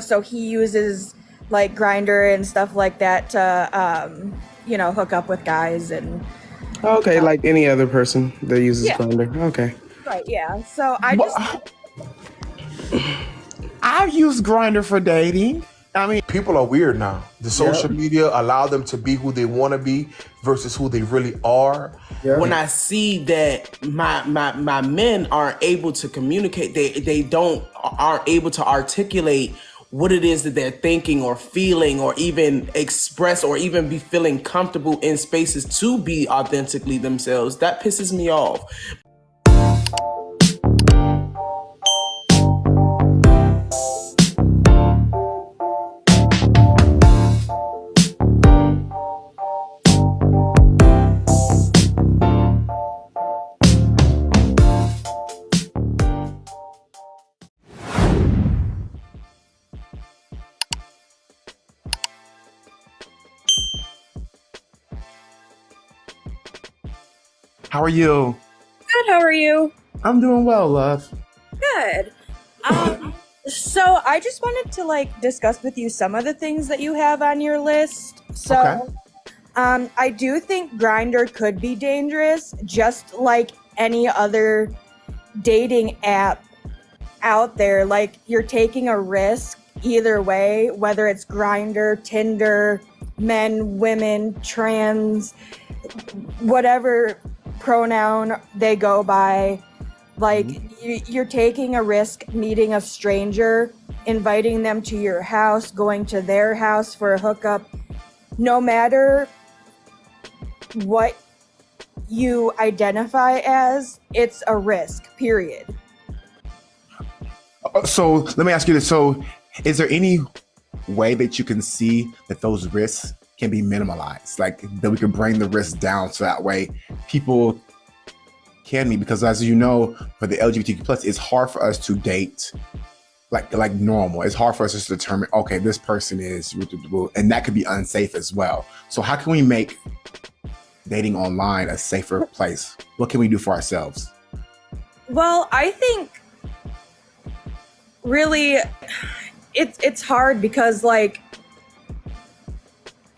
So he uses like Grindr and stuff like that to, hook up with guys and Okay, like any other person that uses yeah, Grindr. Okay. right, yeah. So I Well, just I've used Grindr for dating. I mean, People are weird now. The social media allow them to be who they want to be versus who they really are. When I see that my men aren't able to communicate, they aren't able to articulate what it is that they're thinking or feeling or even express or even be feeling comfortable in spaces to be authentically themselves, that pisses me off. how are you? good. How are you? I'm doing well, love. Good. So I just wanted to like discuss with you some of the things that you have on your list. So, Okay. I do think Grindr could be dangerous, just like any other dating app out there. Like you're taking a risk either way, whether it's Grindr, Tinder, men, women, trans, whatever pronoun they go by. Like you're taking a risk meeting a stranger, inviting them to your house, going to their house for a hookup. No matter what you identify as, it's a risk, period. So let me ask you this. So is there any way that you can see that those risks can be minimalized? Like that we can bring the risk down so that way people can meet? Because as you know, for the LGBTQ plus, it's hard for us to date like normal. It's hard for us to determine, okay, this person is, and that could be unsafe as well. So how can we make dating online a safer place? What can we do for ourselves? Well, I think really it's hard because like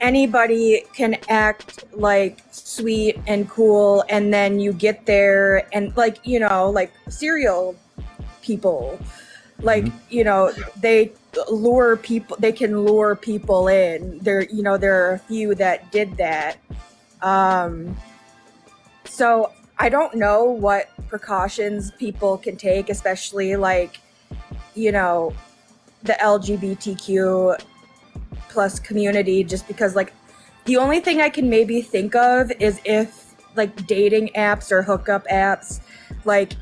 anybody can act like sweet and cool, and then you get there and like like serial people, like they can lure people in there. There are a few that did that. So I don't know what precautions people can take, especially like the LGBTQ plus community, just because like the only thing I can maybe think of is if like dating apps or hookup apps like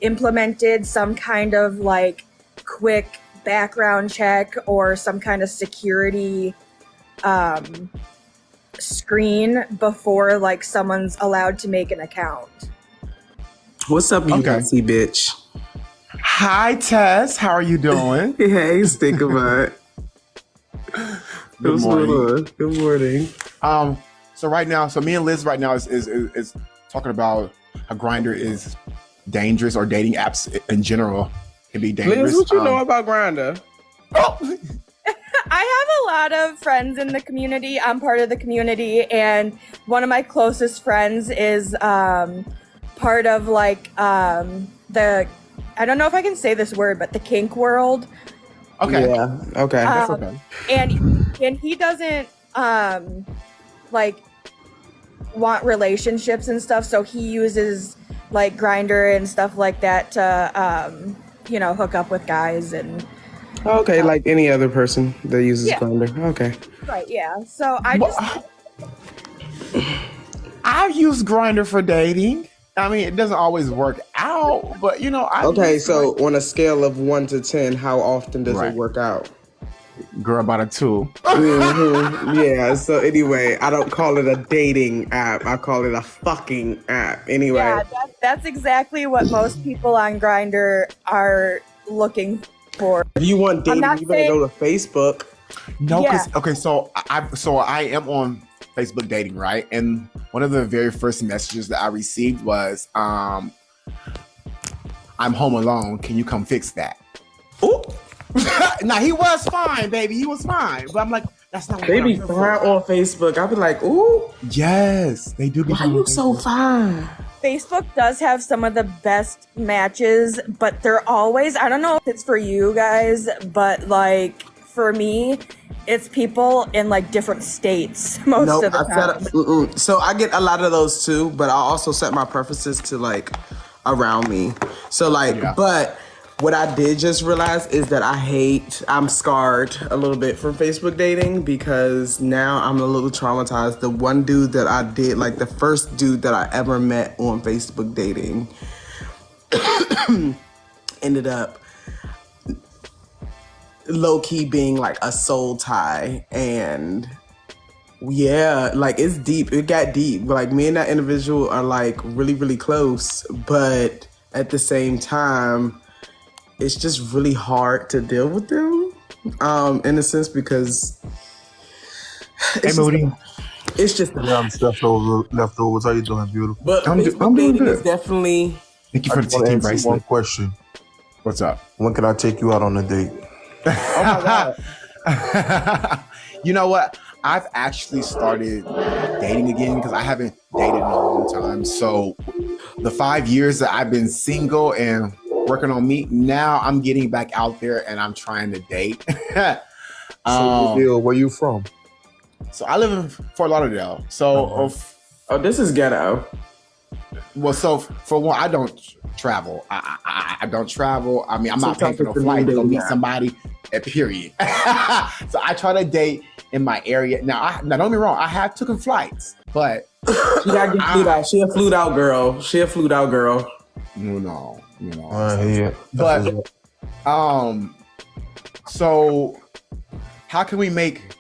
implemented some kind of like quick background check or some kind of security screen before like someone's allowed to make an account. What's up, you messy bitch? Hi, Tess. How are you doing? Hey, Stinkerbutt. Good morning. Good morning. So right now, me and Liz right now is talking about how Grindr is dangerous, or dating apps in general can be dangerous. Liz, what you know about Grindr? Oh! I have a lot of friends in the community. I'm part of the community, and one of my closest friends is part of like the, I don't know if I can say this word, but the kink world. Okay. Yeah. Okay. That's okay. And he doesn't like want relationships and stuff, so he uses like Grindr and stuff like that to hook up with guys and Okay, like any other person that uses Yeah. Grindr. Okay. right, yeah. So I've used Grindr for dating. I mean, it doesn't always work out, but Okay, so on a scale of 1 to 10, how often does Right. it work out? girl, about a 2. Yeah, so anyway, I don't call it a dating app. I call it a fucking app. Anyway. yeah, that's exactly what most people on Grindr are looking for. If you want dating, not you better go to Facebook. No, Yeah. okay, so I am on Facebook dating, right? And one of the very first messages that I received was, "I'm home alone. Can you come fix that?" Ooh. Now he was fine, baby. He was fine. But I'm like, that's not what They I'm be here fine for. on Facebook. I be like, ooh, Yes, they do be why fine. you so fine? Facebook does have some of the best matches, but they're always, I don't know if it's for you guys, but like for me, it's people in like different states most Nope, of the time. So I get a lot of those too, but I also set my preferences to like around me. So like, Yeah. but what I did just realize is that I'm scarred a little bit from Facebook dating because now I'm a little traumatized. The one dude that I did, like the first dude that I ever met on Facebook dating ended up low-key being like a soul tie, and yeah, like it's deep. It got deep. Like me and that individual are like really, really close, but at the same time, it's just really hard to deal with them, in a sense because Hey, Moody. it's just. Yeah, I'm leftovers. How you doing, beautiful? But I'm Facebook doing dating is good. definitely. Thank you I for just want to the answer one bracelet. question. What's up? When can I take you out on a date? Oh my god! You know what? I've actually started dating again because I haven't dated in a long time. So the 5 years that I've been single and working on me, now I'm getting back out there and I'm trying to date. So, deal. Where you from? So I live in Fort Lauderdale. So, Oh, this is ghetto. so for one, I don't travel. I don't travel. I mean, I'm not paying for no TikTok is the flight to new go dating meet app. somebody. Period. So I try to date in my area. Now, don't get me wrong. I have taken flights, but She gotta get flued out. She a flued out girl. no. Yeah. But so how can we make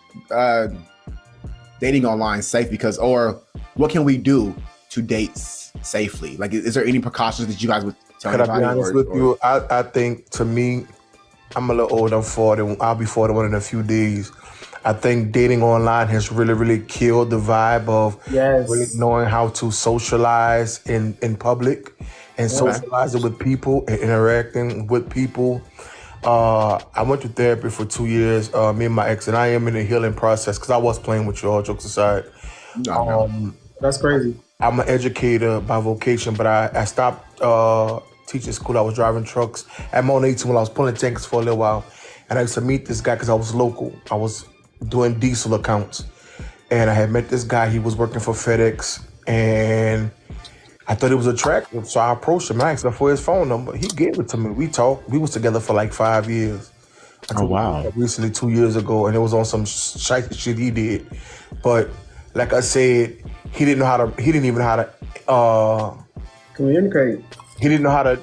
dating online safe? Or what can we do to date safely? Like, is there any precautions that you guys would tell Can I be anybody? honest with you? I think, to me, I'm a little old. I'm 40. I'll be 41 in a few days. I think dating online has really, really killed the vibe of Yes. really knowing how to socialize in public and socializing with people and interacting with people. I went to therapy for 2 years, me and my ex, and I am in the healing process because I was playing with you, all jokes aside. No. That's crazy. I'm an educator by vocation, but I stopped teaching school. I was driving trucks at Mona 18 when I was pulling tankers for a little while. And I used to meet this guy because I was local. I was doing diesel accounts. And I had met this guy. He was working for FedEx. And I thought it was attractive. So I approached him. I asked him for his phone number. He gave it to me. We talked. We was together for like 5 years. Oh, wow. Recently, 2 years ago. And it was on some shite shit he did. But like I said, he didn't even know how to Communicate. he didn't know how to,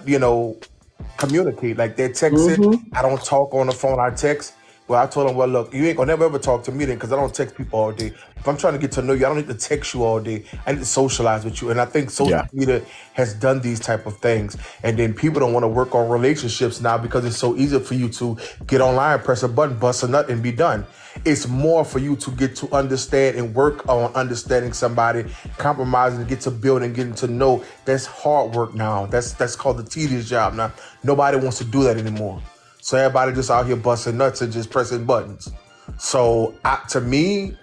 communicate. Like they're texting. I don't talk on the phone, I text. Well, I told him, well, look, you ain't gonna never ever talk to me then because I don't text people all day. If I'm trying to get to know you, I don't need to text you all day. I need to socialize with you. And I think social media has done these type of things. And then people don't want to work on relationships now because it's so easy for you to get online, press a button, bust a nut, and be done. It's more for you to get to understand and work on understanding somebody, compromising, get to build and getting to know. That's hard work now. That's called the tedious job now. Nobody wants to do that anymore. So everybody just out here busting nuts and just pressing buttons. So to me,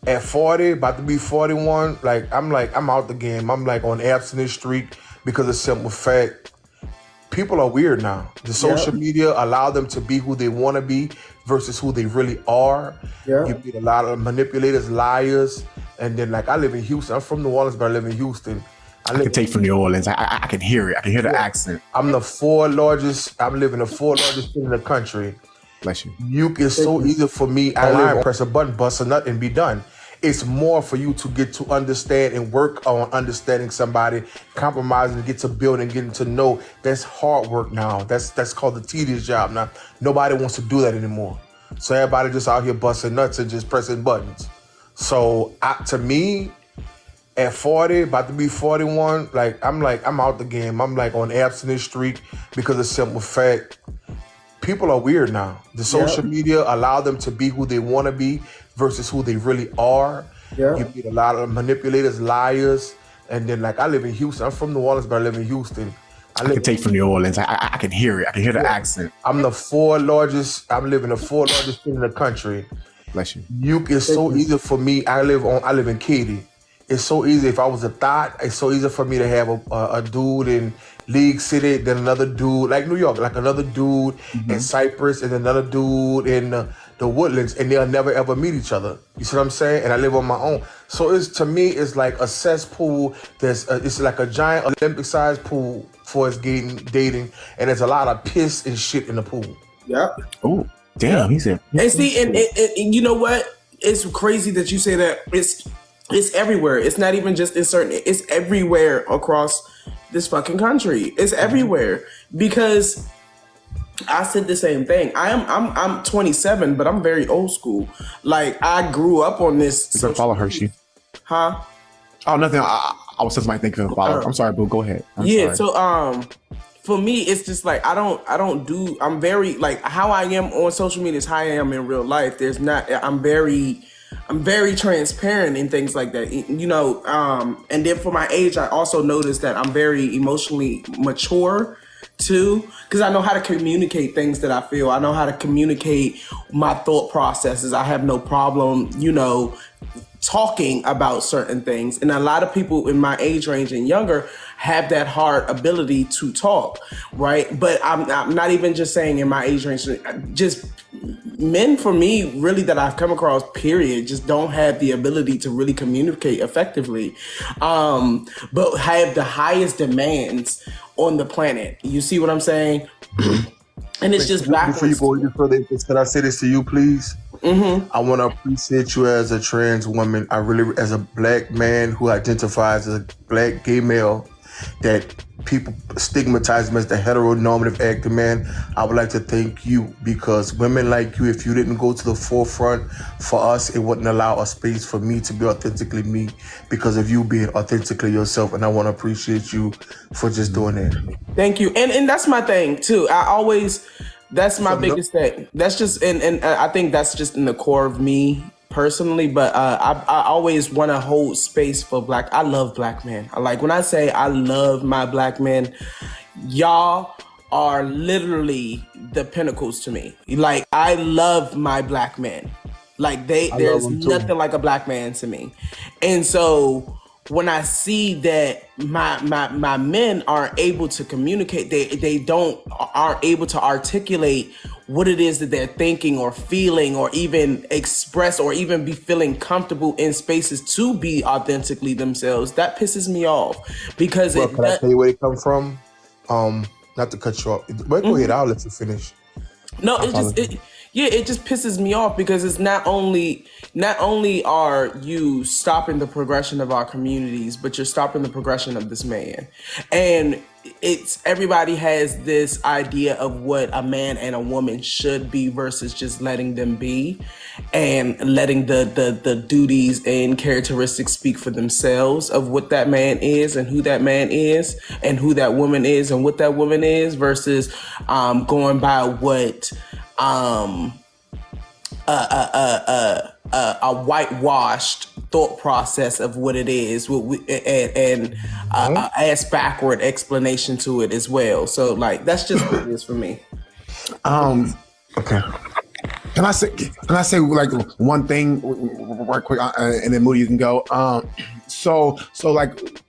at 40, about to be 41, I'm out the game. I'm like on abstinence streak because of simple fact. People are weird now. The social media allow them to be who they want to be versus who they really are. Yeah. You meet a lot of manipulators, liars, and then I live in Houston. I'm from New Orleans, but I live in Houston. I can take from New Orleans. I can hear it. I can hear the accent. I'm the fourth largest city in the country. Bless you. It's so easy for me. I press a button, bust a nut, and be done. It's more for you to get to understand and work on understanding somebody, compromising, get to build and getting to know. That's hard work now. That's called the tedious job now. Nobody wants to do that anymore. So everybody just out here busting nuts and just pressing buttons. So to me, at 40, about to be 41, I'm out the game. I'm on abstinence streak because of simple fact. People are weird now. The social media allow them to be who they want to be versus who they really are. Yeah. You meet a lot of manipulators, liars, and then I live in Houston. I'm from New Orleans, but I live in Houston. I can take from New Orleans. I can hear it. I can hear the accent. I'm the fourth largest. I'm living the fourth largest city in the country. Bless you. It's so easy for me. I live in Katy. It's so easy. If I was a thought, it's so easy for me to have a dude in League City, then another dude like New York, like another dude in Cyprus, and another dude in the Woodlands, and they'll never ever meet each other. You see what I'm saying? And I live on my own. So it's it's like a cesspool. It's like a giant Olympic-sized pool for us dating, and there's a lot of piss and shit in the pool. Yeah. Oh, damn. He said. And see, and you know what? It's crazy that you say that. It's everywhere. It's not even just in certain. It's everywhere across this fucking country. It's everywhere because I said the same thing. I'm 27, but I'm very old school. Like I grew up on this. So follow Hershey. Huh? Oh, nothing. I was just might think of a follow. I'm sorry, boo. Go ahead. I'm sorry. So for me, it's just like I'm very like how I am on social media is how I am in real life. I'm very transparent in things like that, you know. And then for my age, I also noticed that I'm very emotionally mature too, because I know how to communicate things that I feel. I know how to communicate my thought processes. I have no problem, you know, talking about certain things. And a lot of people in my age range and younger have that hard ability to talk, right? But I'm not even just saying in my age range, just men for me really that I've come across, period, just don't have the ability to really communicate effectively, but have the highest demands on the planet. You see what I'm saying? And it's just backwards. Before you go any further, can I say this to you, please? I want to appreciate you as a trans woman. I really, as a black man who identifies as a black gay male, that people stigmatize him as the heteronormative active man. I would like to thank you, because women like you, if you didn't go to the forefront for us, it wouldn't allow a space for me to be authentically me, because of you being authentically yourself. And I want to appreciate you for just doing that. Thank you. And that's my thing too. That's my biggest thing. That's just, and I think that's just in the core of me personally, but I always want to hold space for I love black men. Like when I say I love my black men, y'all are literally the pinnacles to me. Like I love my black men. Like there's nothing like a black man to me. And so when I see that my men aren't able to communicate, aren't able to articulate what it is that they're thinking or feeling, or even express, or even be feeling comfortable in spaces to be authentically themselves, that pisses me off. Because can I tell you where it comes from? Not to cut you off. But go ahead, I'll let you finish. No, it just pisses me off, because it's not only are you stopping the progression of our communities, but you're stopping the progression of this man. And everybody has this idea of what a man and a woman should be versus just letting them be, and letting the duties and characteristics speak for themselves of what that man is and who that man is and who that woman is and what that woman is, versus going by what a whitewashed thought process of what it is, and ass backward explanation to it as well. So like that's just what it is for me. Okay. Can I say like one thing right quick, and then Moody, you can go. So like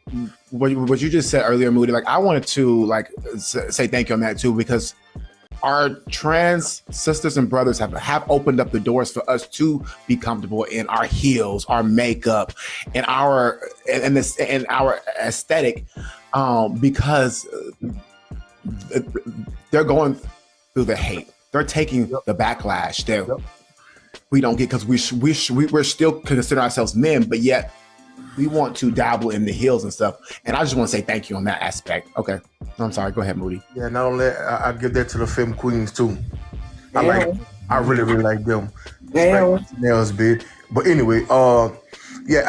what you just said earlier, Moody. Like I wanted to like say thank you on that too, because our trans sisters and brothers have opened up the doors for us to be comfortable in our heels, our makeup, and our aesthetic, because they're going through the hate. They're taking the backlash that we don't get, because we're still considering ourselves men, but yet we want to dabble in the heels and stuff. And I just want to say thank you on that aspect. Okay. I'm sorry. Go ahead, Moody. Yeah, not only I give that to the femme queens too. I really, really like them. Nails, big. But anyway, I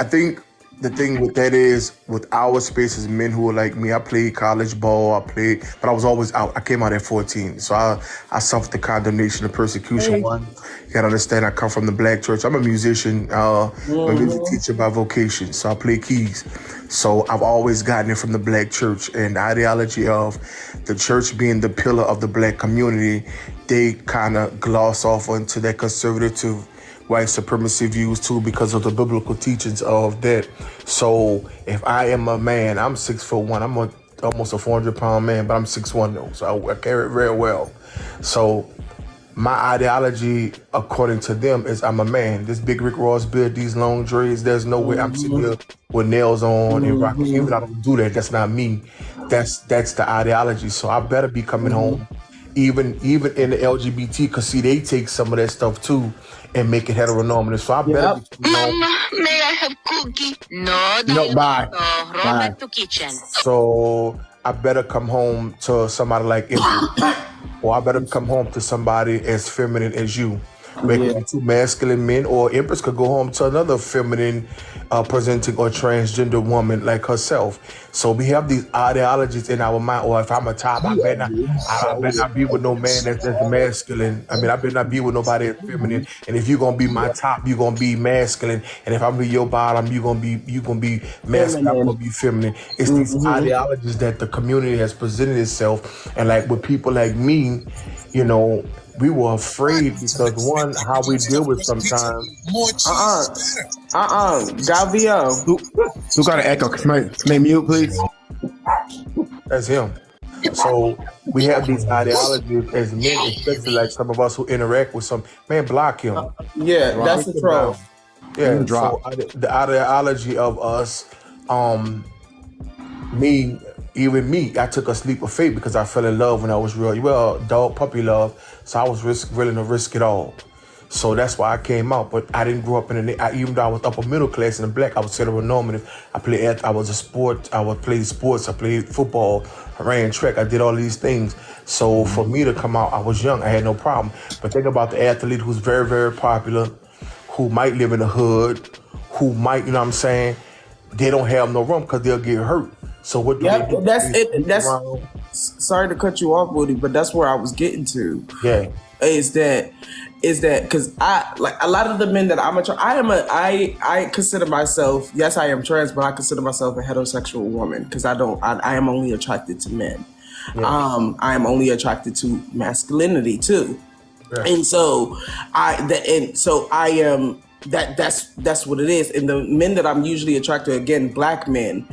think the thing with that is, with our spaces, men who are like me, I played college ball, but I was always out. I came out at 14. So I suffered the condemnation and persecution. One, you gotta understand, I come from the black church. I'm a musician, I'm a music teacher by vocation. So I play keys. So I've always gotten it from the black church, and the ideology of the church being the pillar of the black community, they kind of gloss off onto that conservative white supremacy views too, because of the biblical teachings of that. So if I am a man, I'm 6'1", I'm almost a 400-pound man, but I'm 6'1" though, so I carry it very well. So my ideology, according to them, is I'm a man. This big Rick Ross beard, these long dreads, there's no way I'm sitting here with nails on and rocking. Even I don't do that. That's not me. That's the ideology. So I better be coming home, even in the LGBT, because see, they take some of that stuff too and make it heteronormative. So I better be coming home. Mama, may I have cookie? No, No, bye. Roll Bye. back to kitchen. So I better come home to somebody like Empress, or I better come home to somebody as feminine as you. Making two masculine men, or Empress could go home to another feminine presenting or transgender woman like herself. So we have these ideologies in our mind. Or if I'm a top, I better not be with no man that's masculine. I mean, I better not be with nobody that's feminine. And if you're gonna be my top, you're gonna be masculine. And if I'm be your bottom, you're gonna be masculine. I'm gonna be feminine. It's these ideologies that the community has presented itself. And like with people like me, you know, we were afraid because one, how we deal with sometimes. Davio. Who got an echo? Can they mute, please? That's him. So we have these ideologies as men, especially like some of us who interact with some man. Block him. Yeah, that's the troll. Yeah. Drop. So the ideology of us, me. Even me, I took a leap of faith because I fell in love when I was dog puppy love. So I was willing to risk it all. So that's why I came out. But I didn't grow up even though I was upper middle class and black, I was heteronormative. I was a sport. I would play sports. I played football. I ran track. I did all these things. So for me to come out, I was young. I had no problem. But think about the athlete who's very, very popular, who might live in the hood, who might, you know what I'm saying? They don't have no room because they'll get hurt. So what do they do? That's it. Sorry to cut you off, Woody, but that's where I was getting to. Yeah. Is that because I like a lot of the men that I consider myself, yes, I am trans, but I consider myself a heterosexual woman because I am only attracted to men. Yeah. I am only attracted to masculinity too. Yeah. And so I am that's what it is. And the men that I'm usually attracted to, again, black men,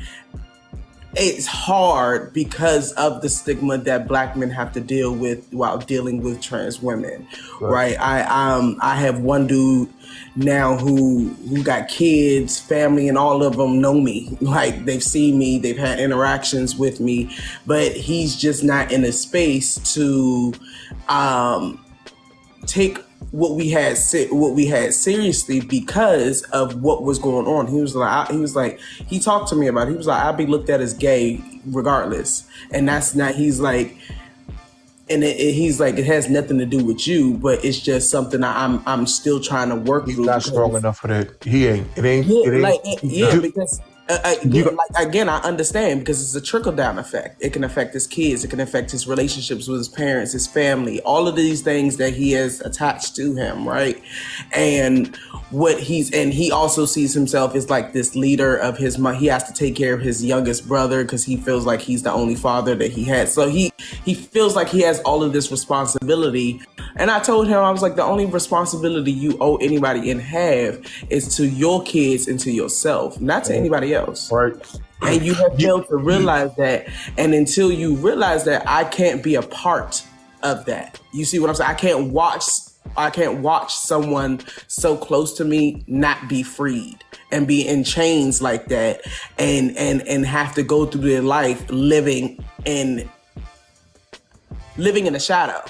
it's hard because of the stigma that black men have to deal with while dealing with trans women, right? I have one dude now who got kids, family, and all of them know me. Like, they've seen me, they've had interactions with me, but he's just not in a space to take what we had seriously because of what was going on. He talked to me about it. He was like, I'll be looked at as gay regardless. And that's not, he's like, he's like, it has nothing to do with you, but it's just something I'm still trying to work through. He's not strong enough for that. He ain't. It ain't. Because again, I understand because it's a trickle-down effect. It can affect his kids. It can affect his relationships with his parents, his family, all of these things that he has attached to him, right? And he also sees himself as like this leader of his mom. He has to take care of his youngest brother because he feels like he's the only father that he had. So he feels like he has all of this responsibility. And I told him, I was like, the only responsibility you owe anybody and have is to your kids and to yourself, not to anybody else. Right. And you have failed to realize that. And until you realize that, I can't be a part of that. You see what I'm saying? I can't watch someone so close to me not be freed and be in chains like that and have to go through their life living in a shadow.